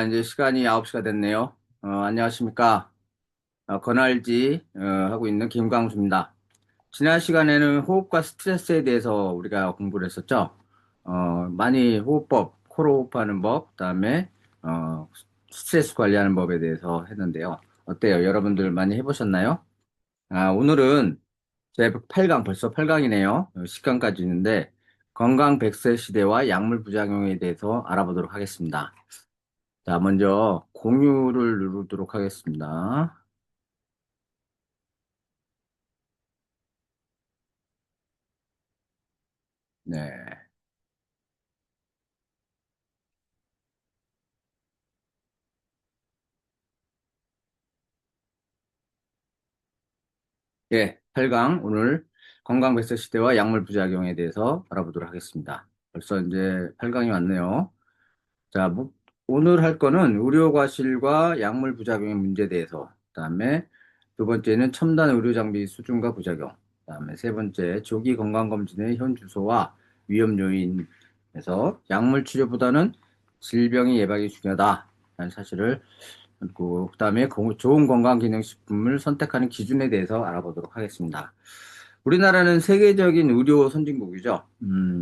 이제 시간이 9시가 됐네요. 안녕하십니까. 권알지 하고 있는 김광수입니다. 지난 시간에는 호흡과 스트레스에 대해서 우리가 공부를 했었죠. 많이 호흡법, 코로 호흡하는 법, 그다음에 스트레스 관리하는 법에 대해서 했는데요. 어때요? 여러분들 많이 해보셨나요? 오늘은 제 8강, 벌써 8강이네요. 10강까지 있는데 건강 100세 시대와 약물 부작용에 대해서 알아보도록 하겠습니다. 자, 먼저 공유를 누르도록 하겠습니다. 네. 예, 8강 오늘 건강 백세 시대와 약물 부작용에 대해서 알아보도록 하겠습니다. 벌써 이제 8강이 왔네요. 자, 오늘 할 거는 의료과실과 약물 부작용의 문제에 대해서, 그다음에 두 번째는 첨단 의료 장비 수준과 부작용, 그다음에 세 번째 조기 건강검진의 현 주소와 위험 요인에서 약물 치료보다는 질병의 예방이 중요하다라는 사실을, 그다음에 좋은 건강기능식품을 선택하는 기준에 대해서 알아보도록 하겠습니다. 우리나라는 세계적인 의료 선진국이죠.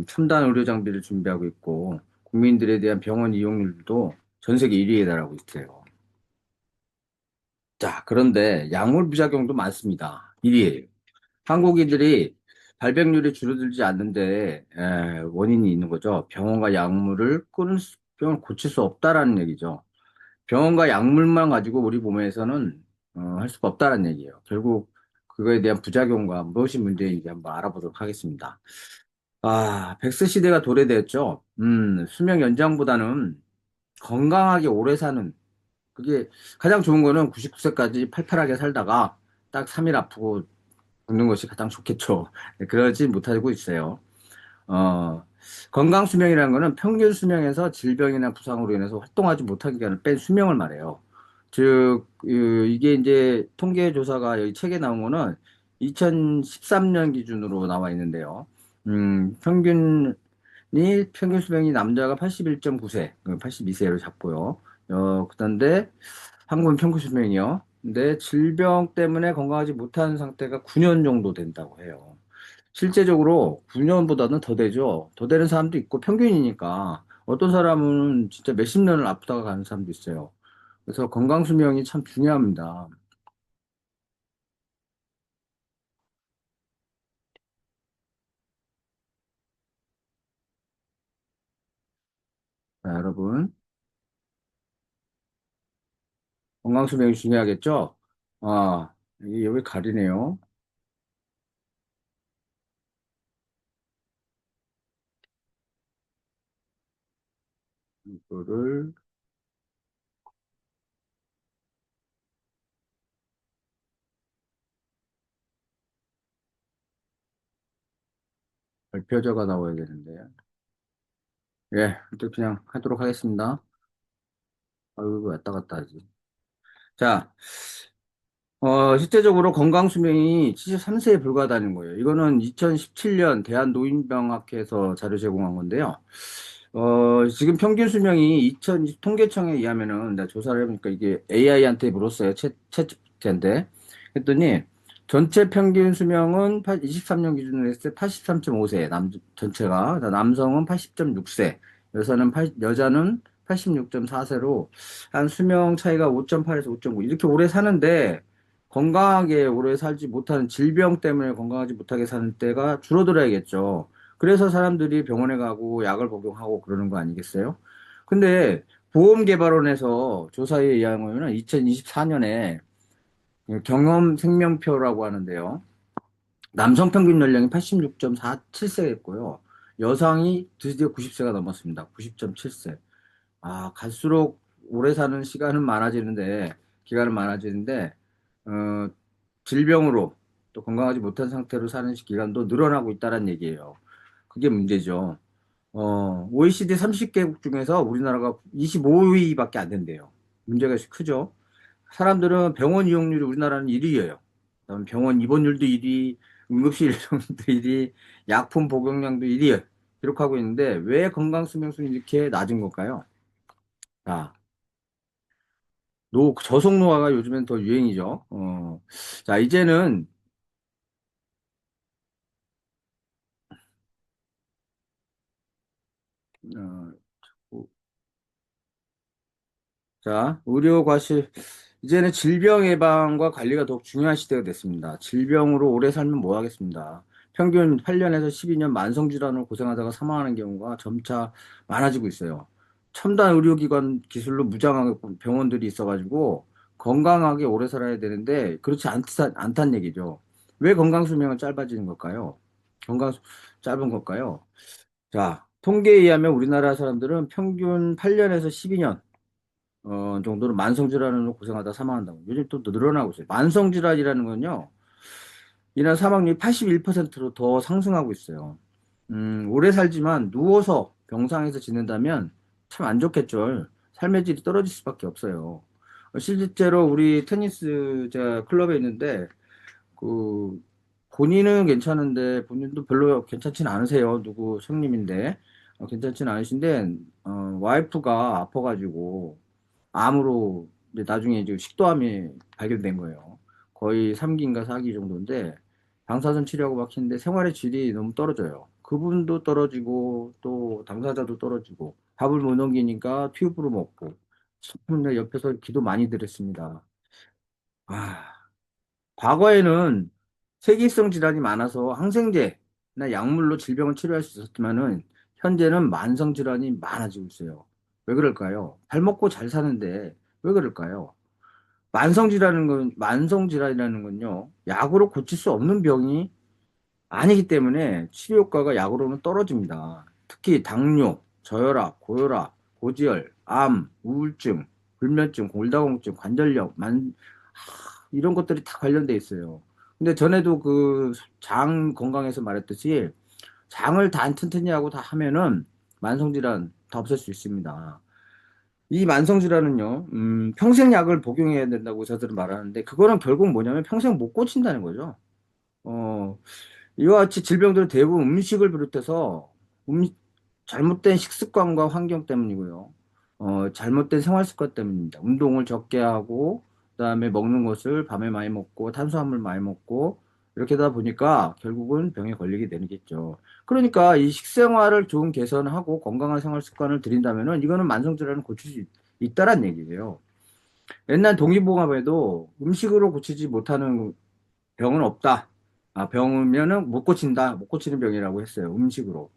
첨단 의료 장비를 준비하고 있고 국민들에 대한 병원 이용률도 전 세계 1위에 달하고 있어요. 자, 그런데 약물 부작용도 많습니다. 1위에요. 한국인들이 발병률이 줄어들지 않는데 원인이 있는 거죠. 병원과 약물을 끊을 병을 고칠 수 없다라는 얘기죠. 병원과 약물만 가지고 우리 몸에서는 할 수가 없다는 얘기예요. 결국 그거에 대한 부작용과 무엇이 문제인지 한번 알아보도록 하겠습니다. 100세 시대가 도래됐죠. 수명 연장보다는 건강하게 오래 사는, 그게 가장 좋은 거는 99세까지 팔팔하게 살다가 딱 3일 아프고 죽는 것이 가장 좋겠죠. 네, 그러지 못하고 있어요. 어, 건강 수명이라는 거는 평균 수명에서 질병이나 부상으로 인해서 활동하지 못한 기간을 뺀 수명을 말해요. 즉, 이게 이제 통계 조사가 여기 책에 나온 거는 2013년 기준으로 나와 있는데요. 평균 수명이 남자가 81.9세, 82세로 잡고요. 그런데 한국은 평균 수명이요. 근데 질병 때문에 건강하지 못한 상태가 9년 정도 된다고 해요. 실제적으로 9년보다는 더 되죠. 더 되는 사람도 있고 평균이니까 어떤 사람은 진짜 몇십 년을 아프다가 가는 사람도 있어요. 그래서 건강 수명이 참 중요합니다. 자, 여러분, 건강 수명이 중요하겠죠? 이게 여기 가리네요. 이거를 별표저가 나와야 되는데. 예, 또 그냥 하도록 하겠습니다. 아이고, 왔다 갔다 하지. 자, 실제적으로 건강 수명이 73세에 불과하다는 거예요. 이거는 2017년 대한노인병학회에서 자료 제공한 건데요. 지금 평균 수명이 2020 통계청에 의하면은, 내가 조사를 해보니까 이게 AI한테 물었어요. 챗GPT한테. 그랬더니, 전체 평균 수명은 23년 기준으로 했을 때 83.5세, 전체가. 남성은 80.6세, 여자는 86.4세로 한 수명 차이가 5.8에서 5.9. 이렇게 오래 사는데, 건강하게 오래 살지 못하는 질병 때문에 건강하지 못하게 사는 때가 줄어들어야겠죠. 그래서 사람들이 병원에 가고 약을 복용하고 그러는 거 아니겠어요? 근데 보험개발원에서 조사에 의하면 2024년에 경험 생명표라고 하는데요. 남성 평균 연령이 86.47세였고요. 여성이 드디어 90세가 넘었습니다. 90.7세. 갈수록 오래 사는 기간은 많아지는데, 어, 질병으로 또 건강하지 못한 상태로 사는 기간도 늘어나고 있다는 얘기예요. 그게 문제죠. OECD 30개국 중에서 우리나라가 25위밖에 안 된대요. 문제가 크죠. 사람들은 병원 이용률이 우리나라는 1위예요. 그다음 병원 입원율도 1위, 응급실 이용률도 1위, 약품 복용량도 1위 기록하고 있는데 왜 건강 수명수는 이렇게 낮은 걸까요? 자, 저속노화가 요즘엔 더 유행이죠. 자, 이제는, 어, 자, 이제는 질병 예방과 관리가 더욱 중요한 시대가 됐습니다. 질병으로 오래 살면 뭐 하겠습니다. 평균 8년에서 12년 만성질환으로 고생하다가 사망하는 경우가 점차 많아지고 있어요. 첨단 의료기관 기술로 무장한 병원들이 있어가지고 건강하게 오래 살아야 되는데 그렇지 않다는 얘기죠. 왜 건강 수명은 짧아지는 걸까요? 건강 수- 짧은 걸까요? 자, 통계에 의하면 우리나라 사람들은 평균 8년에서 12년 정도로 만성질환으로 고생하다 사망한다고. 요즘 또 늘어나고 있어요. 만성질환이라는 건요, 이날 사망률이 81%로 더 상승하고 있어요. 오래 살지만 누워서 병상에서 지낸다면 참 안 좋겠죠. 삶의 질이 떨어질 수밖에 없어요. 실제로 우리 테니스 제가 클럽에 있는데, 그, 본인은 괜찮은데, 본인도 별로 괜찮진 않으세요. 누구 손님인데, 괜찮진 않으신데, 와이프가 아파가지고, 암으로 이제 나중에 이제 식도암이 발견된 거예요. 거의 3기인가 4기 정도인데 방사선 치료하고 막 했는데 생활의 질이 너무 떨어져요. 그분도 떨어지고 또 당사자도 떨어지고 밥을 못 넘기니까 튜브로 먹고 참 옆에서 기도 많이 드렸습니다. 아, 과거에는 세기성 질환이 많아서 항생제나 약물로 질병을 치료할 수 있었지만은 현재는 만성 질환이 많아지고 있어요. 왜 그럴까요? 잘 먹고 잘 사는데 왜 그럴까요? 만성질환이라는 건요, 약으로 고칠 수 없는 병이 아니기 때문에 치료 효과가 약으로는 떨어집니다. 특히 당뇨, 저혈압, 고혈압, 고지혈, 암, 우울증, 불면증, 골다공증, 관절염, 이런 것들이 다 관련돼 있어요. 근데 전에도 그 장 건강에서 말했듯이 장을 다 튼튼히 하고 다 하면은 만성질환 다 없앨 수 있습니다. 이 만성질환은요, 평생 약을 복용해야 된다고 의사들은 말하는데, 그거는 결국 뭐냐면 평생 못 고친다는 거죠. 어, 이와 같이 질병들은 대부분 음식을 비롯해서 음, 잘못된 식습관과 환경 때문이고요. 잘못된 생활 습관 때문입니다. 운동을 적게 하고, 그다음에 먹는 것을 밤에 많이 먹고, 탄수화물 많이 먹고, 이렇게 하다 보니까 결국은 병에 걸리게 되겠죠. 그러니까 이 식생활을 좀 개선하고 건강한 생활 습관을 들인다면은 이거는 만성질환을 고칠 수 있다란 얘기예요. 옛날 동의보감에도 음식으로 고치지 못하는 병은 없다. 병이면은 못 고친다. 못 고치는 병이라고 했어요. 음식으로.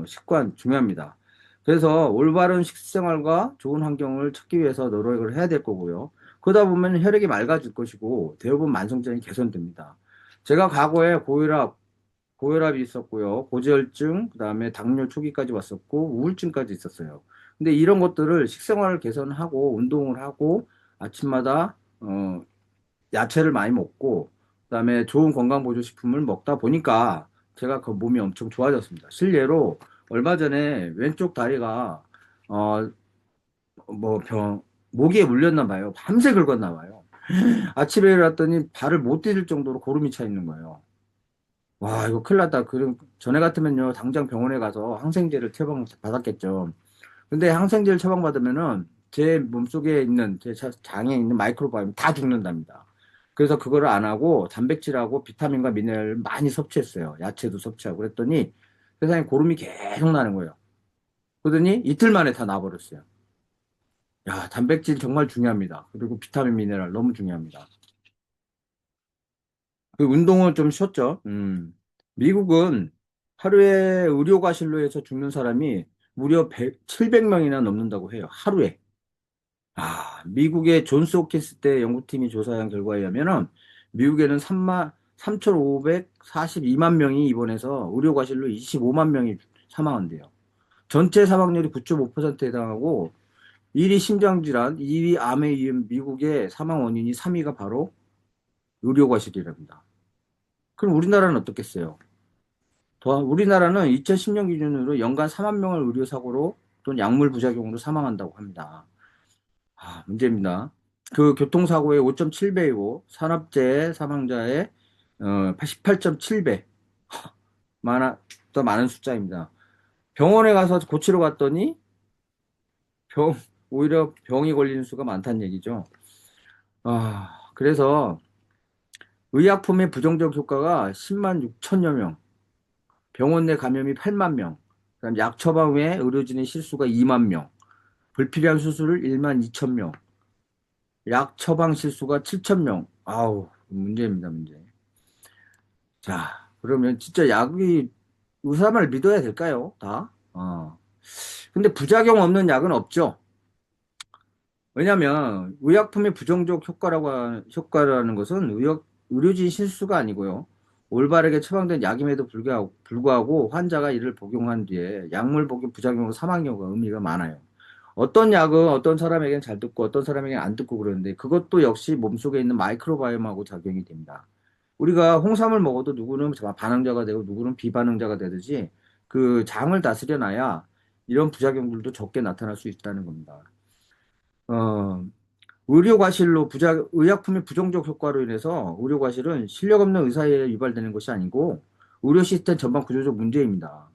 식관 중요합니다. 그래서 올바른 식생활과 좋은 환경을 찾기 위해서 노력을 해야 될 거고요. 그러다 보면 혈액이 맑아질 것이고 대부분 만성질환이 개선됩니다. 제가 과거에 고혈압이 있었고요. 고지혈증, 그다음에 당뇨 초기까지 왔었고 우울증까지 있었어요. 근데 이런 것들을 식생활을 개선하고 운동을 하고 아침마다 야채를 많이 먹고 그다음에 좋은 건강보조식품을 먹다 보니까 제가 그 몸이 엄청 좋아졌습니다. 실례로 얼마 전에 왼쪽 다리가 어 뭐 모기에 물렸나 봐요. 밤새 긁었나 봐요. 아침에 일어났더니 발을 못 디딜 정도로 고름이 차 있는 거예요. 와, 이거 큰일 났다. 전에 같으면요, 당장 병원에 가서 항생제를 처방 받았겠죠. 근데 항생제를 처방받으면은 제 몸속에 있는, 장에 있는 마이크로바이옴이 다 죽는답니다. 그래서 그거를 안 하고 단백질하고 비타민과 미네랄을 많이 섭취했어요. 야채도 섭취하고 그랬더니 세상에 고름이 계속 나는 거예요. 그러더니 이틀 만에 다 나버렸어요. 야, 단백질 정말 중요합니다. 그리고 비타민, 미네랄 너무 중요합니다. 그 운동을 좀 쉬었죠. 미국은 하루에 의료과실로 해서 죽는 사람이 무려 700명이나 넘는다고 해요. 하루에. 미국의 존스 홉킨스 대 연구팀이 조사한 결과에 의하면은 미국에는 3,542만 명이 입원해서 의료과실로 25만 명이 사망한대요. 전체 사망률이 9.5%에 해당하고 1위 심장질환, 2위 암에 이은 미국의 사망 원인이 3위가 바로 의료과실이랍니다. 그럼 우리나라는 어떻겠어요? 우리나라는 2010년 기준으로 연간 4만 명을 의료사고로 또는 약물 부작용으로 사망한다고 합니다. 문제입니다. 그 교통사고의 5.7배이고 산업재해 사망자의 88.7배 더 많은 숫자입니다. 병원에 가서 고치러 갔더니 병 오히려 병이 걸리는 수가 많다는 얘기죠. 그래서 의약품의 부정적 효과가 10만 6천여 명, 병원 내 감염이 8만 명, 그다음 약 처방 후에 의료진의 실수가 2만 명, 불필요한 수술을 1만 2천 명, 약 처방 실수가 7천 명. 아우, 문제입니다, 문제. 자, 그러면 진짜 약이 의사 말 믿어야 될까요? 다? 근데 부작용 없는 약은 없죠. 왜냐하면 의약품의 부정적 효과라는 것은 의료진 실수가 아니고요. 올바르게 처방된 약임에도 불구하고 환자가 이를 복용한 뒤에 약물 복용 부작용으로 사망 경우가 의미가 많아요. 어떤 약은 어떤 사람에게는 잘 듣고 어떤 사람에게는 안 듣고 그러는데 그것도 역시 몸속에 있는 마이크로바이옴하고 작용이 됩니다. 우리가 홍삼을 먹어도 누구는 반응자가 되고 누구는 비반응자가 되듯이 그 장을 다스려놔야 이런 부작용들도 적게 나타날 수 있다는 겁니다. 어, 의약품의 부정적 효과로 인해서 의료과실은 실력 없는 의사에 유발되는 것이 아니고 의료 시스템 전반 구조적 문제입니다.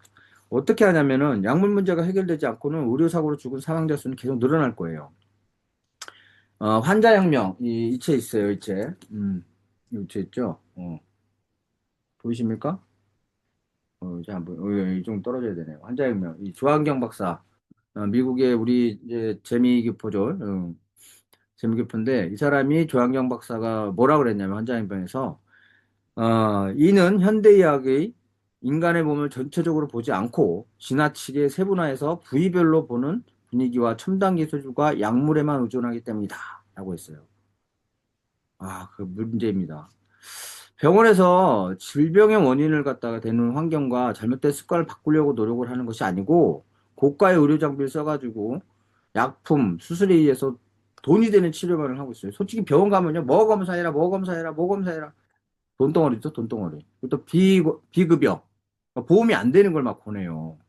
어떻게 하냐면은 약물 문제가 해결되지 않고는 의료사고로 죽은 사망자 수는 계속 늘어날 거예요. 환자혁명, 이체 있어요, 이체. 이체 있죠? 보이십니까? 이제 안 보여. 좀 떨어져야 되네요. 환자혁명. 이 조한경 박사. 미국의 우리 이제 재미교포죠. 재미교포인데 이 사람이 조한경 박사가 뭐라 그랬냐면 환자혁명에서 이는 현대의학의 인간의 몸을 전체적으로 보지 않고 지나치게 세분화해서 부위별로 보는 분위기와 첨단 기술과 약물에만 의존하기 때문이다. 라고 했어요. 그 문제입니다. 병원에서 질병의 원인을 갖다가 대는 환경과 잘못된 습관을 바꾸려고 노력을 하는 것이 아니고 고가의 의료 장비를 써가지고 약품, 수술에 의해서 돈이 되는 치료만을 하고 있어요. 솔직히 병원 가면요. 뭐 검사해라, 뭐 검사해라, 뭐 검사해라. 돈덩어리죠, 돈덩어리. 그리고 또 비급여. 보험이 안 되는 걸 막 보내요.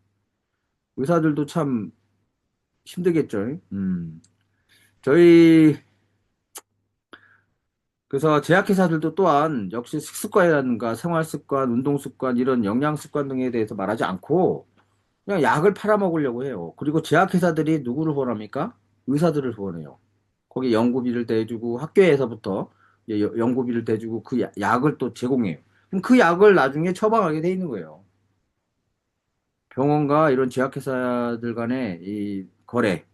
의사들도 참 힘들겠죠. 저희, 그래서 제약회사들도 또한 역시 식습관이라든가 생활습관, 운동습관, 이런 영양습관 등에 대해서 말하지 않고 그냥 약을 팔아먹으려고 해요. 그리고 제약회사들이 누구를 후원합니까? 의사들을 후원해요. 거기 연구비를 대주고 학교에서부터 연구비를 대주고 그 약을 또 제공해요. 그럼 그 약을 나중에 처방하게 돼 있는 거예요. 병원과 이런 제약회사들 간의 이 거래,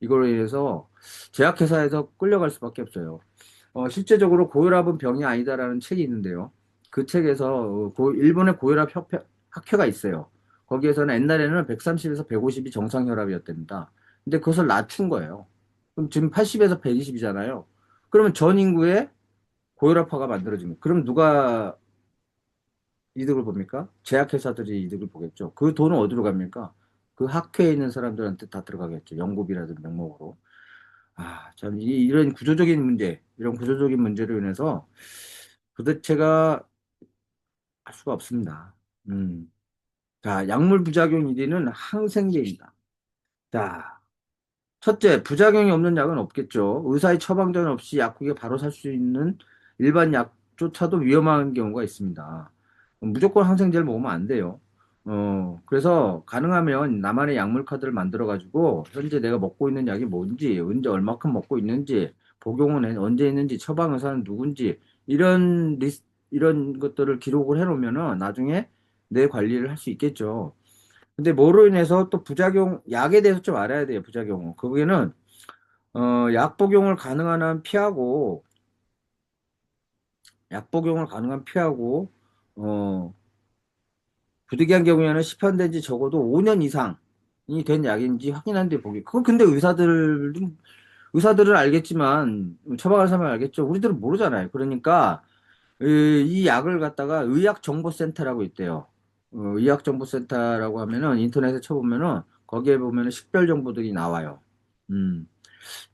이걸로 인해서 제약회사에서 끌려갈 수밖에 없어요. 실제적으로 고혈압은 병이 아니다라는 책이 있는데요. 그 책에서 일본의 고혈압 학회가 있어요. 거기에서는 옛날에는 130에서 150이 정상 혈압이었답니다. 근데 그것을 낮춘 거예요. 그럼 지금 80에서 120이잖아요. 그러면 전 인구의 고혈압화가 만들어진 거예요. 그럼 누가 이득을 봅니까? 제약회사들이 이득을 보겠죠. 그 돈은 어디로 갑니까? 그 학회에 있는 사람들한테 다 들어가겠죠. 연구비라든 명목으로. 참, 이런 구조적인 문제로 인해서 도대체가 할 수가 없습니다. 음. 자, 약물 부작용 1위는 항생제입니다. 자, 첫째, 부작용이 없는 약은 없겠죠. 의사의 처방전 없이 약국에 바로 살 수 있는 일반 약조차도 위험한 경우가 있습니다. 무조건 항생제를 먹으면 안 돼요. 그래서 가능하면 나만의 약물 카드를 만들어가지고 현재 내가 먹고 있는 약이 뭔지, 언제 얼마큼 먹고 있는지, 언제 했는지, 처방 의사는 누군지, 이런 것들을 기록을 해놓으면은 나중에 내 관리를 할 수 있겠죠. 근데 뭐로 인해서 또 약에 대해서 좀 알아야 돼요, 부작용은. 거기에는, 약 복용을 가능한 한 피하고, 약 복용을 가능한 피하고, 어, 부득이한 경우에는 시판된 지 적어도 5년 이상이 된 약인지 확인한 뒤에 보기. 그건 근데 의사들은 알겠지만, 처방하는 사람은 알겠죠. 우리들은 모르잖아요. 그러니까, 이 약을 갖다가 의학정보센터라고 있대요. 의학정보센터라고 하면은 인터넷에 쳐보면은 거기에 보면은 식별 정보들이 나와요. 음.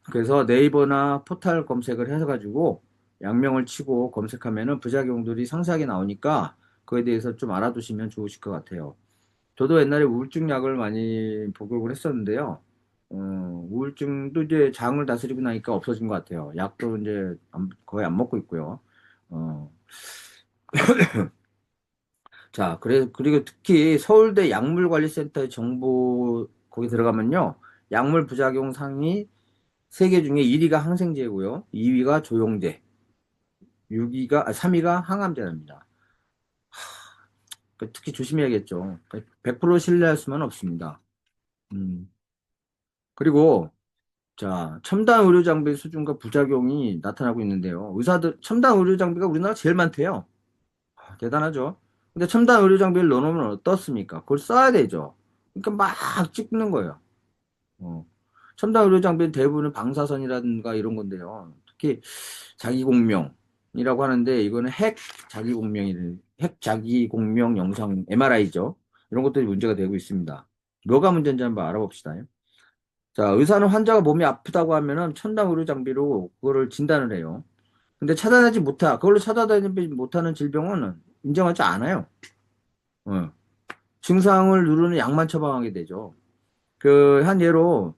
그래서 네이버나 포털 검색을 해가지고 약명을 치고 검색하면은 부작용들이 상세하게 나오니까 그에 대해서 좀 알아두시면 좋으실 것 같아요. 저도 옛날에 우울증 약을 많이 복용을 했었는데요. 우울증도 이제 장을 다스리고 나니까 없어진 것 같아요. 약도 이제 거의 안 먹고 있고요. 어, 자, 그리고 특히 서울대 약물관리센터의 정보 거기 들어가면요. 약물 부작용 상위 세 개 중에 1위가 항생제고요. 2위가 조영제, 3위가 항암제입니다. 특히 조심해야겠죠. 100% 신뢰할 수는 없습니다. 음. 그리고 자, 첨단 의료 장비 수준과 부작용이 나타나고 있는데요. 첨단 의료 장비가 우리나라 제일 많대요. 대단하죠. 근데 첨단 의료 장비를 넣어놓으면 어떻습니까? 그걸 써야 되죠. 그러니까 막 찍는 거예요. 어. 첨단 의료 장비는 대부분은 방사선이라든가 이런 건데요. 특히 자기공명이라고 하는데 이거는 핵 자기공명 영상 MRI죠. 이런 것들이 문제가 되고 있습니다. 뭐가 문제인지 한번 알아봅시다. 자, 의사는 환자가 몸이 아프다고 하면은 첨단 의료 장비로 그거를 진단을 해요. 근데 그걸로 찾아다니지 못하는 질병은 인정하지 않아요. 어. 증상을 누르는 약만 처방하게 되죠. 한 예로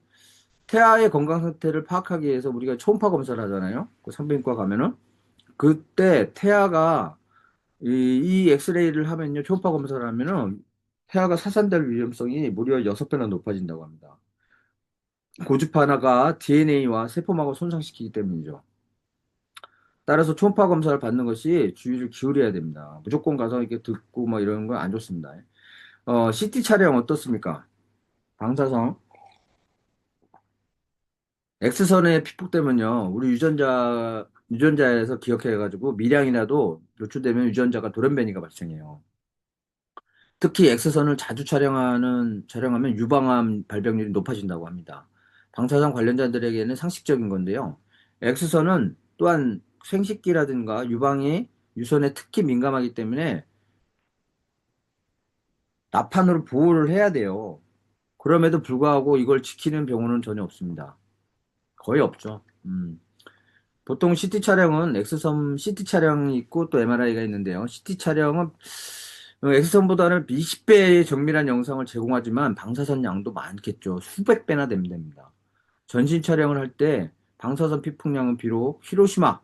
태아의 건강 상태를 파악하기 위해서 우리가 초음파 검사를 하잖아요. 그 산부인과 가면은 그때 태아가 이 엑스레이를 하면요, 초음파 검사를 하면은 태아가 사산될 위험성이 무려 6배나 높아진다고 합니다. 고주파 하나가 DNA와 세포막을 손상시키기 때문이죠. 따라서 초음파 검사를 받는 것이 주의를 기울여야 됩니다. 무조건 가서 이렇게 듣고 뭐 이러는 건 안 좋습니다. CT 촬영 어떻습니까? 방사성, X선의 피폭되면요, 우리 유전자에서 기억해가지고 미량이라도 노출되면 유전자가 돌연변이가 발생해요. 특히 X선을 자주 촬영하면 유방암 발병률이 높아진다고 합니다. 방사선 관련자들에게는 상식적인 건데요. X선은 또한 생식기라든가 유선에 특히 민감하기 때문에 나판으로 보호를 해야 돼요. 그럼에도 불구하고 이걸 지키는 병원은 전혀 없습니다. 거의 없죠. 보통 CT 촬영은 엑스선 CT 촬영이 있고 또 MRI가 있는데요. CT 촬영은 엑스선보다는 20배의 정밀한 영상을 제공하지만 방사선 양도 많겠죠. 수백 배나 됩니다. 전신 촬영을 할 때 방사선 피폭량은 비록 히로시마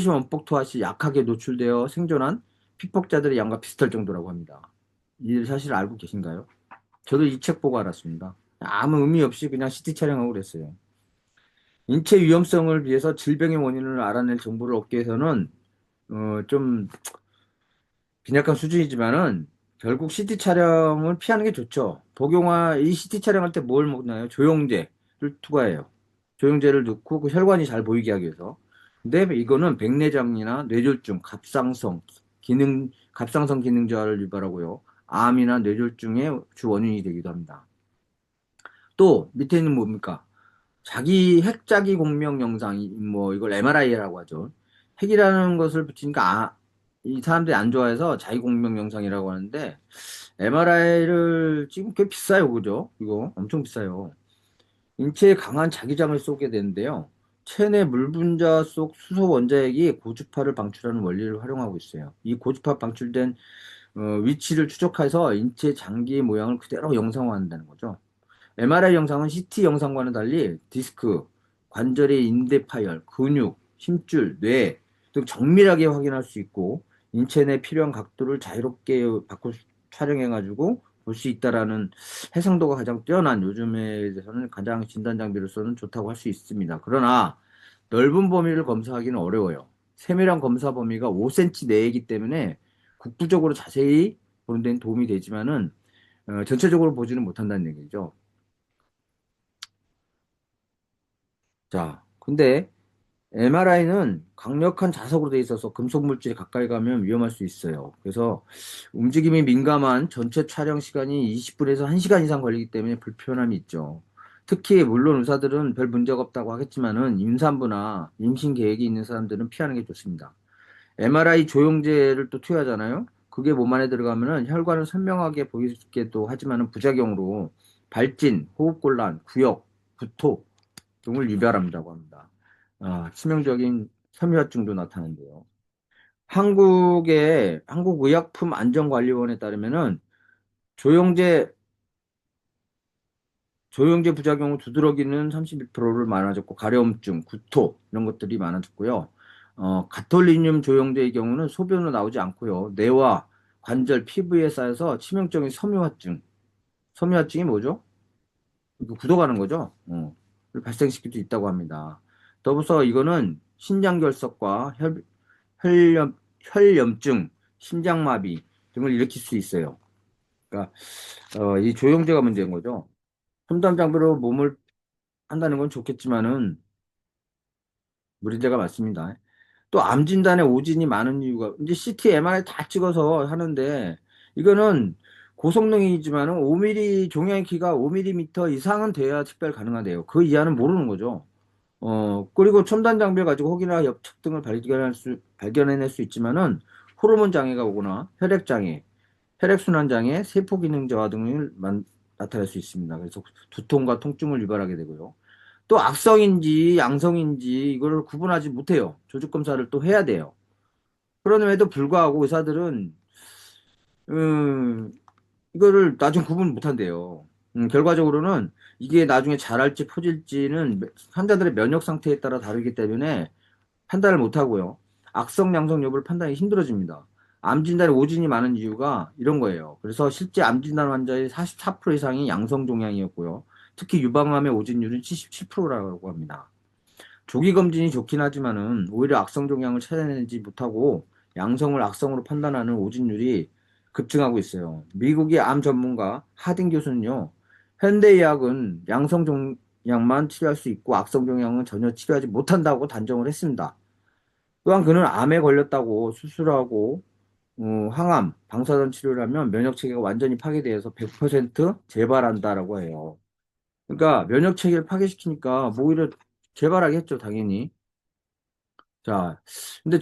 원폭 토화 시 약하게 노출되어 생존한 피폭자들의 양과 비슷할 정도라고 합니다. 이 사실 알고 계신가요? 저도 이 책 보고 알았습니다. 아무 의미 없이 그냥 CT 촬영하고 그랬어요. 인체 위험성을 위해서 질병의 원인을 알아낼 정보를 얻기 위해서는 좀 빈약한 수준이지만은 결국 CT 촬영을 피하는 게 좋죠. 이 CT 촬영할 때 뭘 먹나요? 조영제를 투과해요. 조영제를 넣고 그 혈관이 잘 보이게 하기 위해서. 근데 이거는 백내장이나 뇌졸중, 갑상선 기능 저하를 유발하고요. 암이나 뇌졸중의 주 원인이 되기도 합니다. 또 밑에 있는 뭡니까? 핵자기 공명 영상, 뭐 이걸 MRI라고 하죠. 핵이라는 것을 붙이니까 이 사람들이 안 좋아해서 자기 공명 영상이라고 하는데 MRI를 지금 꽤 비싸요, 그죠? 이거 엄청 비싸요. 인체에 강한 자기장을 쏘게 되는데요. 체내 물 분자 속 수소 원자핵이 고주파를 방출하는 원리를 활용하고 있어요. 이 고주파 방출된 위치를 추적해서 인체 장기의 모양을 그대로 영상화한다는 거죠. MRI 영상은 CT 영상과는 달리 디스크, 관절의 인대 파열, 근육, 힘줄, 뇌 등 정밀하게 확인할 수 있고 인체 내 필요한 각도를 자유롭게 촬영해가지고 볼 수 있다라는 해상도가 가장 뛰어난 요즘에 대해서는 가장 진단 장비로서는 좋다고 할 수 있습니다. 그러나 넓은 범위를 검사하기는 어려워요. 세밀한 검사 범위가 5cm 내이기 때문에 국부적으로 자세히 보는 데는 도움이 되지만은 전체적으로 보지는 못한다는 얘기죠. 자, 근데 MRI는 강력한 자석으로 돼 있어서 금속 물질이 가까이 가면 위험할 수 있어요. 그래서 움직임이 민감한 전체 촬영 시간이 20분에서 1시간 이상 걸리기 때문에 불편함이 있죠. 특히 물론 의사들은 별 문제가 없다고 하겠지만은 임산부나 임신 계획이 있는 사람들은 피하는 게 좋습니다. MRI 조영제를 또 투여하잖아요. 그게 몸 안에 들어가면은 혈관을 선명하게 보이게도 하지만은 부작용으로 발진, 호흡곤란, 구역, 구토 등을 유발한다고 합니다. 치명적인 섬유화증도 나타난대요. 한국의약품안전관리원에 따르면은 조영제 조영제 부작용을 두드러기는 32%를 많아졌고 가려움증, 구토 이런 것들이 많아졌고요. 가톨리늄 조영제의 경우는 소변으로 나오지 않고요. 뇌와 관절, 피부에 쌓여서 치명적인 섬유화증이 뭐죠? 이거 굳어가는 거죠. 발생시킬 수 있다고 합니다. 더불어서 이거는 신장결석과 혈염증, 심장마비 등을 일으킬 수 있어요. 그러니까 이 조영제가 문제인 거죠. 첨단 장비로 몸을 한다는 건 좋겠지만은 문제가 많습니다. 또 암 진단에 오진이 많은 이유가 이제 CT, MRI 다 찍어서 하는데 이거는 고성능이지만은 5mm 종양의 키가 5mm 이상은 돼야 식별 가능하대요. 그 이하는 모르는 거죠. 그리고 첨단 장비를 가지고 혹이나 협착 등을 발견해낼 수 있지만은 호르몬 장애가 오거나 혈액 장애, 혈액순환 장애, 세포 기능 저하 등을 나타낼 수 있습니다. 그래서 두통과 통증을 유발하게 되고요. 또 악성인지 양성인지 이거를 구분하지 못해요. 조직 검사를 또 해야 돼요. 그럼에도 불구하고 의사들은 음, 이거를 나중 구분 못한대요. 결과적으로는 이게 나중에 잘할지 퍼질지는 환자들의 면역 상태에 따라 다르기 때문에 판단을 못하고요. 악성, 양성 여부를 판단이 힘들어집니다. 암 진단에 오진이 많은 이유가 이런 거예요. 그래서 실제 암 진단 환자의 44% 이상이 양성 종양이었고요. 특히 유방암의 오진율은 77%라고 합니다. 조기 검진이 좋긴 하지만은 오히려 악성 종양을 찾아내지 못하고 양성을 악성으로 판단하는 오진율이 급증하고 있어요. 미국의 암 전문가 하딩 교수는요, 현대의학은 양성 종양만 치료할 수 있고 악성 종양은 전혀 치료하지 못한다고 단정을 했습니다. 또한 그는 암에 걸렸다고 수술하고 항암, 방사선 치료를 하면 면역 체계가 완전히 파괴되어서 100% 재발한다라고 해요. 그러니까 면역 체계를 파괴시키니까 뭐 오히려 재발하겠죠, 당연히. 자, 근데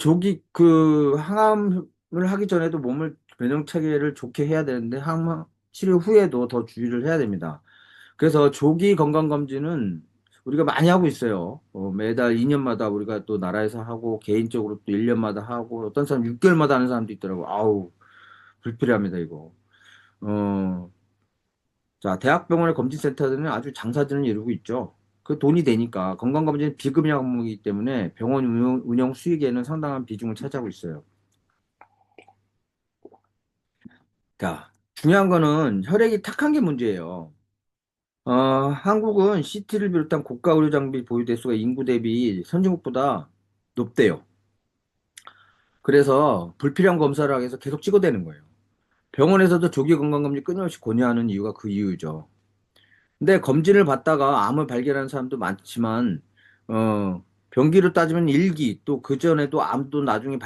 항암을 하기 전에도 몸을 면역 체계를 좋게 해야 되는데 항암 치료 후에도 더 주의를 해야 됩니다. 그래서 조기 건강검진은 우리가 많이 하고 있어요. 매달 2년마다 우리가 또 나라에서 하고 개인적으로 또 1년마다 하고 어떤 사람 6개월마다 하는 사람도 있더라고. 아우, 불필요합니다, 이거. 어, 자, 대학병원의 검진센터들은 아주 장사진을 이루고 있죠. 그 돈이 되니까 건강검진 비급여 항목이기 때문에 병원 운영 수익에는 상당한 비중을 차지하고 있어요. 자, 중요한 거는 혈액이 탁한 게 문제예요. 한국은 CT를 비롯한 고가 의료 장비 보유 대수가 인구 대비 선진국보다 높대요. 그래서 불필요한 검사를 하기 위해서 계속 찍어대는 거예요. 병원에서도 조기 건강검진 끊임없이 권유하는 이유가 그 이유죠. 근데 검진을 받다가 암을 발견하는 사람도 많지만, 병기로 따지면 일기, 또 그전에도 암도 나중에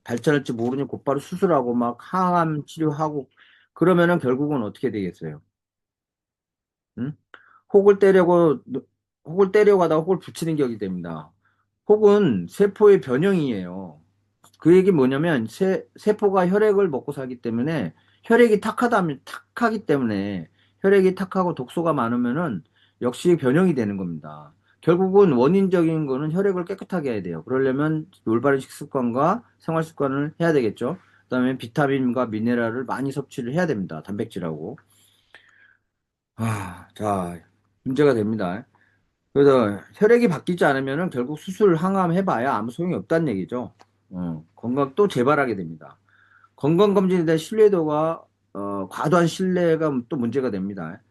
발전할지 모르니 곧바로 수술하고 막 항암 치료하고, 그러면은 결국은 어떻게 되겠어요? 응? 혹을 때려고, 혹을 때려가다 혹을 붙이는 격이 됩니다. 혹은 세포의 변형이에요. 그 얘기 뭐냐면 세포가 혈액을 먹고 살기 때문에 혈액이 탁하기 때문에 혈액이 탁하고 독소가 많으면은 역시 변형이 되는 겁니다. 결국은 원인적인 거는 혈액을 깨끗하게 해야 돼요. 그러려면 올바른 식습관과 생활 습관을 해야 되겠죠. 그다음에 비타민과 미네랄을 많이 섭취를 해야 됩니다. 단백질하고. 자, 문제가 됩니다. 그래서 혈액이 바뀌지 않으면은 결국 수술 항암 해봐야 아무 소용이 없다는 얘기죠. 건강 또 재발하게 됩니다. 건강검진에 대한 신뢰도가 과도한 신뢰가 또 문제가 됩니다.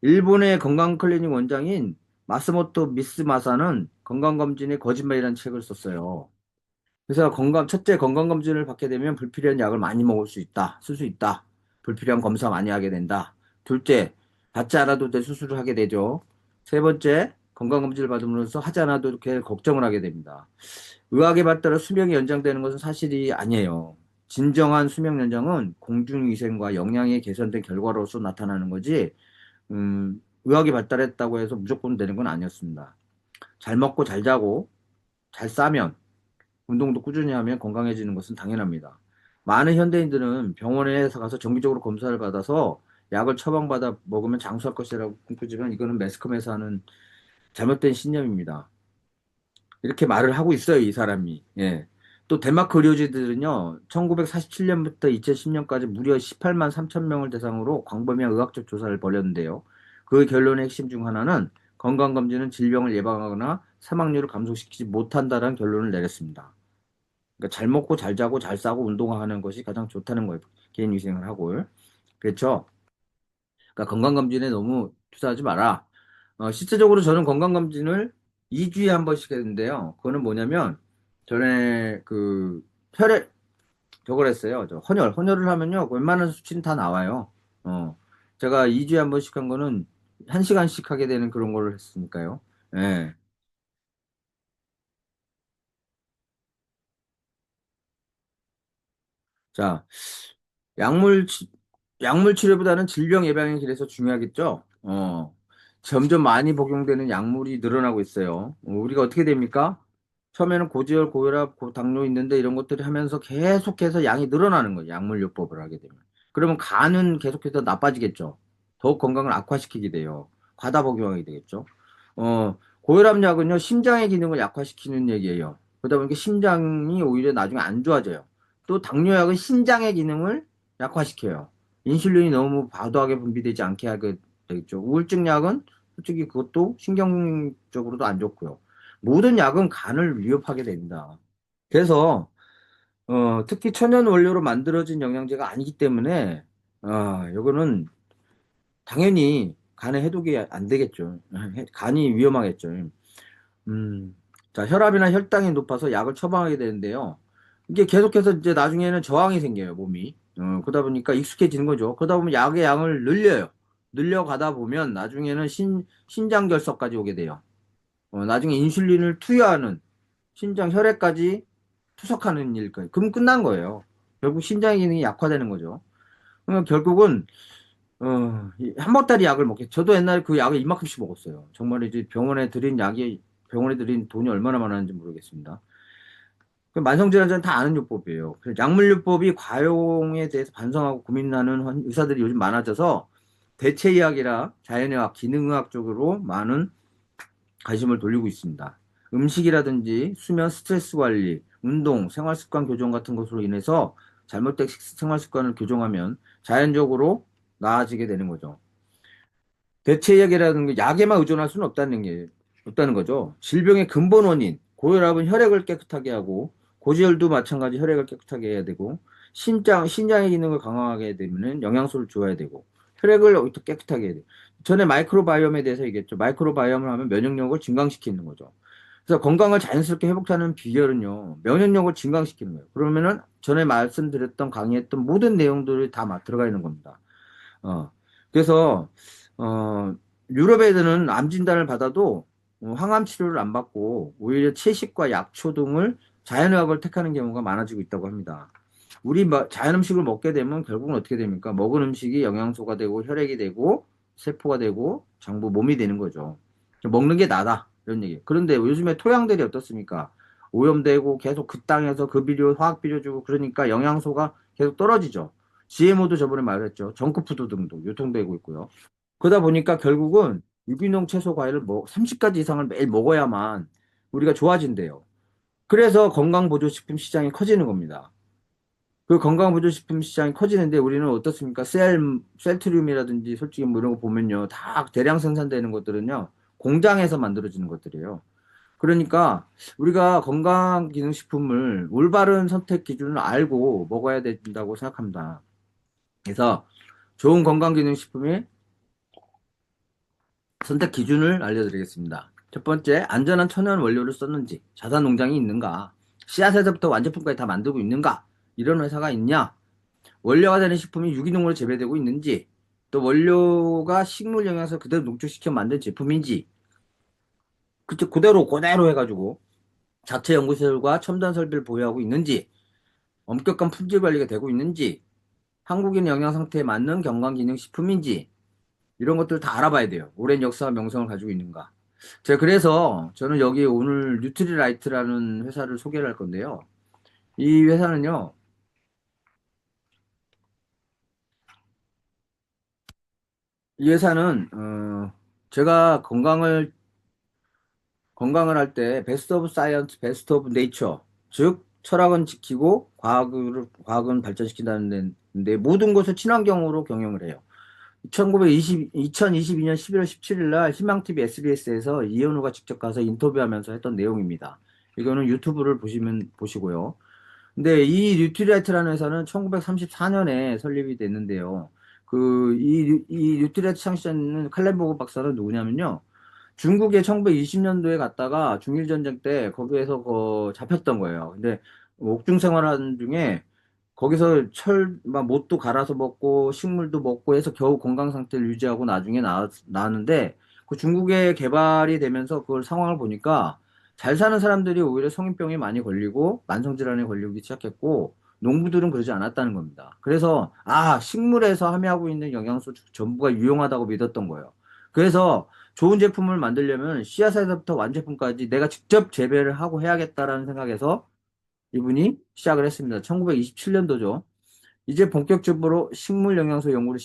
일본의 건강클리닉 원장인 마스모토 미스마사는 건강검진의 거짓말이라는 책을 썼어요. 그래서 첫째 건강검진을 받게 되면 불필요한 약을 많이 먹을 수 있다, 쓸 수 있다. 불필요한 검사 많이 하게 된다. 둘째, 받지 않아도 될 수술을 하게 되죠. 세 번째, 건강검진을 받으면서 하지 않아도 이렇게 걱정을 하게 됩니다. 의학에 발달해 수명이 연장되는 것은 사실이 아니에요. 진정한 수명 연장은 공중위생과 영양이 개선된 결과로서 나타나는 거지, 의학이 발달했다고 해서 무조건 되는 건 아니었습니다. 잘 먹고 잘 자고 잘 싸면 운동도 꾸준히 하면 건강해지는 것은 당연합니다. 많은 현대인들은 병원에서 가서 정기적으로 검사를 받아서 약을 처방받아 먹으면 장수할 것이라고 꿈꾸지만 이거는 매스컴에서 하는 잘못된 신념입니다. 이렇게 말을 하고 있어요, 이 사람이. 예. 또 덴마크 의료진들은요, 1947년부터 2010년까지 무려 18만 3천 명을 대상으로 광범위한 의학적 조사를 벌였는데요. 그 결론의 핵심 중 하나는 건강검진은 질병을 예방하거나 사망률을 감소시키지 못한다는 결론을 내렸습니다. 그러니까 잘 먹고 잘 자고 잘 싸고 운동하는 것이 가장 좋다는 거예요. 개인 위생을 하고. 그렇죠? 그러니까 건강검진에 너무 투자하지 마라. 실제적으로 저는 건강검진을 2주에 한 번씩 했는데요. 그거는 뭐냐면, 전에 혈액, 저걸 했어요. 헌혈을 하면요. 웬만한 수치는 다 나와요. 어, 제가 2주에 한 번씩 한 거는 1시간씩 하게 되는 그런 걸 했으니까요. 예. 자, 약물, 치- 약물 치료보다는 질병 예방의 길에서 중요하겠죠? 점점 많이 복용되는 약물이 늘어나고 있어요. 우리가 어떻게 됩니까? 처음에는 고지혈, 고혈압, 고당뇨 있는데 이런 것들이 하면서 계속해서 양이 늘어나는 거예요. 약물요법을 하게 되면. 그러면 간은 계속해서 나빠지겠죠. 더욱 건강을 악화시키게 돼요. 과다 복용하게 되겠죠. 고혈압 약은요, 심장의 기능을 약화시키는 얘기예요. 그러다 보니까 심장이 오히려 나중에 안 좋아져요. 또 당뇨약은 신장의 기능을 약화시켜요. 인슐린이 너무 과도하게 분비되지 않게 하게 되겠죠. 우울증 약은 솔직히 그것도 신경적으로도 안 좋고요. 모든 약은 간을 위협하게 됩니다. 그래서 특히 천연 원료로 만들어진 영양제가 아니기 때문에 이거는 당연히 간에 해독이 안 되겠죠. 간이 위험하겠죠. 음, 자, 혈압이나 혈당이 높아서 약을 처방하게 되는데요. 이게 계속해서 이제 나중에는 저항이 생겨요, 몸이. 그러다 보니까 익숙해지는 거죠. 그러다 보면 약의 양을 늘려요. 늘려가다 보면 나중에는 신장 결석까지 오게 돼요. 나중에 인슐린을 투여하는 신장 혈액까지 투석하는 일까지. 그럼 끝난 거예요. 결국 신장 기능이 약화되는 거죠. 결국은 한 보따리 약을 먹겠. 저도 옛날에 그 약을 이만큼씩 먹었어요. 정말 이제 병원에 들인 돈이 얼마나 많았는지 모르겠습니다. 그 만성질환자는 다 아는 요법이에요. 그래서 약물요법이 과용에 대해서 반성하고 고민하는 의사들이 요즘 많아져서 대체의학이라 자연의학, 기능의학 쪽으로 많은 관심을 돌리고 있습니다. 음식이라든지 수면 스트레스 관리, 운동, 생활습관 교정 같은 것으로 인해서 잘못된 생활습관을 교정하면 자연적으로 나아지게 되는 거죠. 대체약이라는 게 약에만 의존할 수는 없다는 거죠. 질병의 근본 원인, 고혈압은 혈액을 깨끗하게 하고, 고지혈도 마찬가지 혈액을 깨끗하게 해야 되고, 신장의 기능을 강화하게 되면 영양소를 줘야 되고, 혈액을 또 깨끗하게 해야 돼요. 전에 마이크로바이옴에 대해서 얘기했죠. 마이크로바이옴을 하면 면역력을 증강시키는 거죠. 그래서 건강을 자연스럽게 회복하는 비결은요, 면역력을 증강시키는 거예요. 그러면은 전에 말씀드렸던 강의했던 모든 내용들이 다 들어가 있는 겁니다. 어, 그래서, 어, 유럽 애들은 암 진단을 받아도 항암 치료를 안 받고 오히려 채식과 약초 등을 자연의학을 택하는 경우가 많아지고 있다고 합니다. 우리 자연 음식을 먹게 되면 결국은 어떻게 됩니까? 먹은 음식이 영양소가 되고 혈액이 되고 세포가 되고 장부 몸이 되는 거죠. 먹는 게 나다. 이런 얘기. 그런데 요즘에 토양들이 어떻습니까? 오염되고 계속 그 땅에서 그 비료, 화학 비료 주고 그러니까 영양소가 계속 떨어지죠. GMO도 저번에 말했죠. 정크푸드 등도 유통되고 있고요. 그러다 보니까 결국은 유기농 채소 과일을 30가지 이상을 매일 먹어야만 우리가 좋아진대요. 그래서 건강보조식품 시장이 커지는 겁니다. 그 건강보조식품 시장이 커지는데 우리는 어떻습니까? 셀트리움이라든지 솔직히 뭐 이런 거 보면요. 다 대량 생산되는 것들은요. 공장에서 만들어지는 것들이에요. 그러니까 우리가 건강기능식품을 올바른 선택 기준을 알고 먹어야 된다고 생각합니다. 그래서 좋은 건강기능식품의 선택 기준을 알려드리겠습니다. 첫 번째, 안전한 천연 원료를 썼는지, 자산 농장이 있는가, 씨앗에서부터 완제품까지 다 만들고 있는가, 이런 회사가 있냐, 원료가 되는 식품이 유기농으로 재배되고 있는지, 또 원료가 식물 영양소 그대로 농축시켜 만든 제품인지, 그대로 해가지고 자체 연구시설과 첨단 설비를 보유하고 있는지, 엄격한 품질 관리가 되고 있는지, 한국인 영양 상태에 맞는 건강기능식품인지, 이런 것들 다 알아봐야 돼요. 오랜 역사와 명성을 가지고 있는가. 제가 그래서 저는 여기 오늘 뉴트리라이트라는 회사를 소개를 할 건데요. 이 회사는요, 이 회사는 제가 건강을 할 때 베스트 오브 사이언스, 베스트 오브 네이처, 즉 철학은 지키고 과학은 발전시킨다는 데인데 모든 것을 친환경으로 경영을 해요. 2022년 11월 17일 날 희망TV SBS에서 이현우가 직접 가서 인터뷰하면서 했던 내용입니다. 이거는 유튜브를 보시면 보시고요. 근데 이 뉴트리라이트라는 회사는 1934년에 설립이 됐는데요. 이 뉴트리라이트 창시자는 칼렌버그 박사는 누구냐면요. 중국에 1920년도에 갔다가 중일전쟁 때 거기에서 잡혔던 거예요. 근데 옥중 생활하는 중에 거기서 막 못도 갈아서 먹고 식물도 먹고 해서 겨우 건강 상태를 유지하고 나중에 나왔는데 그 중국에 개발이 되면서 그걸 상황을 보니까 잘 사는 사람들이 오히려 성인병에 많이 걸리고 만성질환에 걸리기 시작했고 농부들은 그러지 않았다는 겁니다. 그래서 식물에서 함유하고 있는 영양소 전부가 유용하다고 믿었던 거예요. 그래서 좋은 제품을 만들려면 씨앗에서부터 완제품까지 내가 직접 재배를 하고 해야겠다라는 생각에서 이분이 시작을 했습니다. 1927년도죠. 이제 본격적으로 식물 영양소 연구를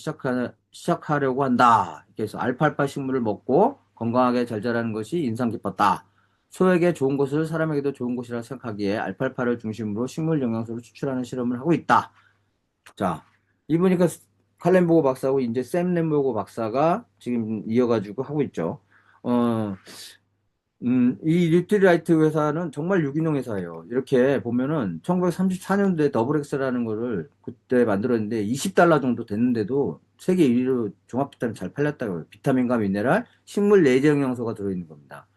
시작하려고 한다. 이렇게 해서 알팔파 식물을 먹고 건강하게 잘 자라는 것이 인상 깊었다. 소에게 좋은 것을 사람에게도 좋은 것이라 생각하기에 알팔파를 중심으로 식물 영양소를 추출하는 실험을 하고 있다. 자, 이분이 칼렌보고 박사하고 이제 샘 램보고 박사가 지금 이어가지고 하고 있죠. 어, 이 뉴트리라이트 회사는 정말 유기농 회사예요. 이렇게 보면은 1934년도에 더블엑스라는 거를 그때 만들었는데 20달러 정도 됐는데도 세계 1위로 종합 비타민 잘 팔렸다고 해요. 비타민과 미네랄, 식물 내재 영양소가 들어있는 겁니다.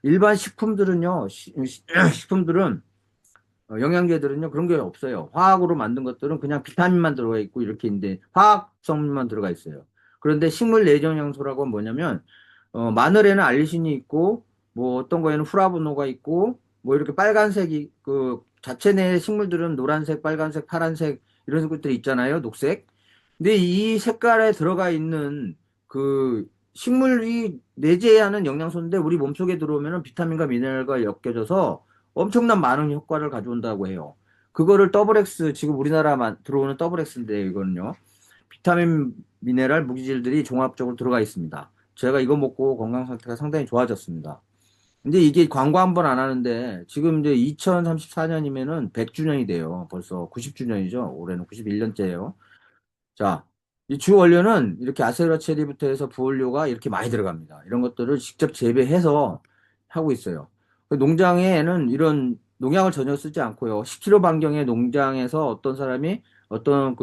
일반 식품들은요, 식품들은 영양제들은요, 그런 게 없어요. 화학으로 만든 것들은 그냥 비타민만 들어가 있고, 이렇게 있는데, 화학 성분만 들어가 있어요. 그런데 식물 내정영양소라고 뭐냐면, 마늘에는 알리신이 있고, 뭐 어떤 거에는 프라보노가 있고, 뭐 이렇게 빨간색이, 자체 내 식물들은 노란색, 빨간색, 파란색, 이런 것들이 있잖아요. 녹색. 근데 이 색깔에 들어가 있는 식물이 내재하는 영양소인데, 우리 몸속에 들어오면 비타민과 미네랄과 엮여져서 엄청난 많은 효과를 가져온다고 해요. 그거를 더블 X, 지금 우리나라만 들어오는 더블 X인데, 이거는요. 비타민, 미네랄, 무기질들이 종합적으로 들어가 있습니다. 제가 이거 먹고 건강 상태가 상당히 좋아졌습니다. 근데 이게 광고 한 번 안 하는데, 지금 이제 2034년이면은 100주년이 돼요. 벌써 90주년이죠. 올해는 91년째예요. 자, 이 주 원료는 이렇게 아세로체리부터 해서 부원료가 이렇게 많이 들어갑니다. 이런 것들을 직접 재배해서 하고 있어요. 농장에는 이런 농약을 전혀 쓰지 않고요. 10km 반경의 농장에서 어떤 사람이 어떤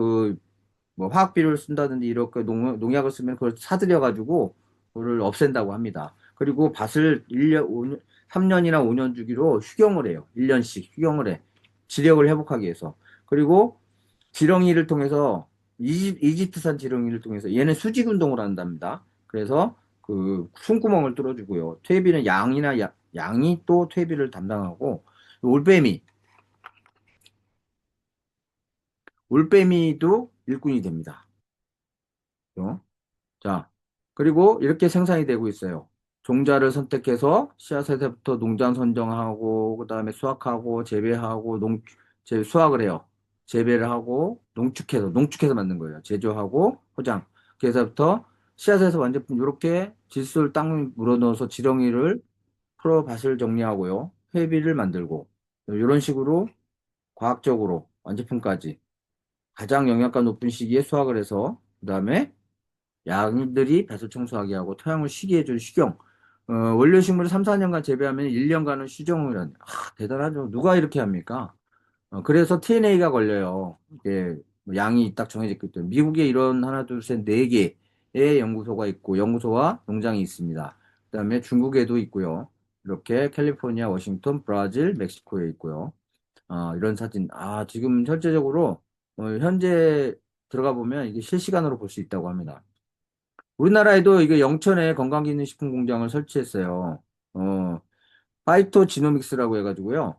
뭐 화학비료를 쓴다든지 이렇게 농약을 쓰면 그걸 사들여가지고 그걸 없앤다고 합니다. 그리고 밭을 1년, 5년, 3년이나 5년 주기로 휴경을 해요. 1년씩 휴경을 해. 지력을 회복하기 위해서. 그리고 지렁이를 통해서 이집트산 지렁이를 통해서 얘는 수직 운동을 한답니다. 그래서 숨구멍을 뚫어주고요. 퇴비는 양이 또 퇴비를 담당하고 올빼미 올빼미도 일꾼이 됩니다. 어? 자, 그리고 이렇게 생산이 되고 있어요. 종자를 선택해서 씨앗에서부터 농장 선정하고, 그 다음에 수확하고, 재배하고, 수확을 해요. 재배를 하고, 농축해서 만든 거예요. 제조하고, 포장. 그래서부터 씨앗에서 완제품, 이렇게 질소를 땅에 물어넣어서 지렁이를 풀어 밭을 정리하고요. 회비를 만들고, 이런 식으로 과학적으로 완제품까지 가장 영양가 높은 시기에 수확을 해서, 그 다음에 양들이 뱃을 청소하게 하고 토양을 쉬게 해줄 쉬경. 원료식물을 3, 4년간 재배하면 1년간은 휴정을 대단하죠. 누가 이렇게 합니까? 그래서 TNA가 걸려요. 이게 뭐 양이 딱 정해져 있기 때문에. 미국에 이런 하나, 둘, 셋, 네 개의 연구소가 있고, 연구소와 농장이 있습니다. 그다음에 중국에도 있고요. 이렇게 캘리포니아, 워싱턴, 브라질, 멕시코에 있고요. 이런 사진. 지금 실제적으로 현재 들어가 보면 이게 실시간으로 볼 수 있다고 합니다. 우리나라에도 이게 영천에 건강기능식품 공장을 설치했어요. 파이토 지노믹스라고 해가지고요.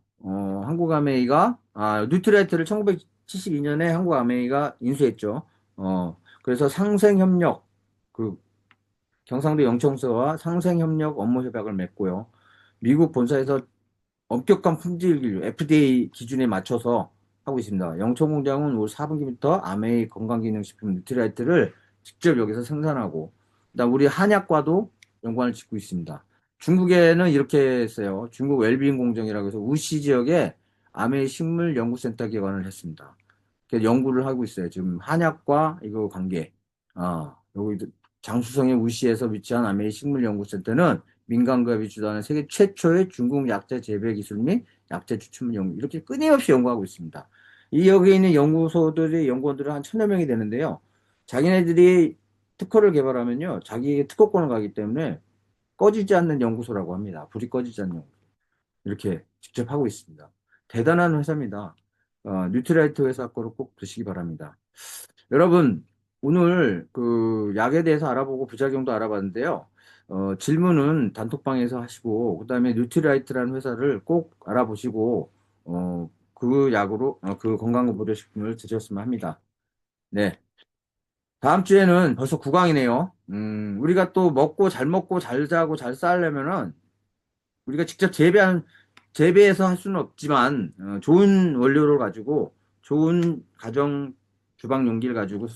뉴트리아이트를 1972년에 한국 아메이가 인수했죠. 그래서 상생협력, 그 경상도 영천서와 상생협력 업무 협약을 맺고요. 미국 본사에서 엄격한 품질 기준, FDA 기준에 맞춰서 하고 있습니다. 영천 공장은 올 4분기부터 아메이 건강기능식품 뉴트리아이트를 직접 여기서 생산하고, 그다음 우리 한약과도 연관을 짓고 있습니다. 중국에는 이렇게 했어요. 중국 웰빙 공정이라고 해서 우시 지역에 아메이 식물연구센터 개관을 했습니다. 그래서 연구를 하고 있어요. 지금 한약과 이거 관계. 여기 장수성의 우시에서 위치한 아메이 식물연구센터는 민간기업이 주도하는 세계 최초의 중국 약재 재배 기술 및 약재 추출 연구 이렇게 끊임없이 연구하고 있습니다. 이 여기 있는 연구소들의 연구원들은 한 1000여 명이 되는데요. 자기네들이 특허를 개발하면요. 자기에게 특허권을 가기 때문에 꺼지지 않는 연구소라고 합니다. 불이 꺼지지 않는 연구소. 이렇게 직접 하고 있습니다. 대단한 회사입니다. 뉴트라이트 회사 거를 꼭 드시기 바랍니다. 여러분, 오늘 그 약에 대해서 알아보고 부작용도 알아봤는데요. 질문은 단톡방에서 하시고, 그 다음에 뉴트라이트라는 회사를 꼭 알아보시고, 그 약으로, 그 건강보조식품을 드셨으면 합니다. 네. 다음 주에는 벌써 9강이네요. 우리가 또 먹고 잘 자고 잘 살려면은 우리가 직접 재배해서 할 수는 없지만, 좋은 원료를 가지고, 좋은 가정 주방 용기를 가지고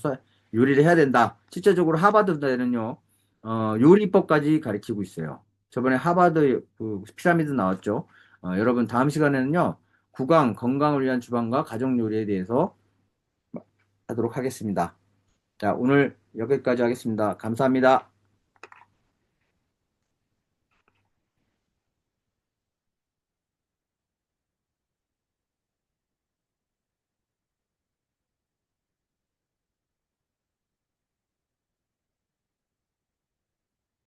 요리를 해야 된다. 실제적으로 하버드대는요, 요리법까지 가르치고 있어요. 저번에 하버드 그 피라미드 나왔죠. 여러분, 다음 시간에는요, 구강, 건강을 위한 주방과 가정 요리에 대해서 하도록 하겠습니다. 자, 오늘 여기까지 하겠습니다. 감사합니다.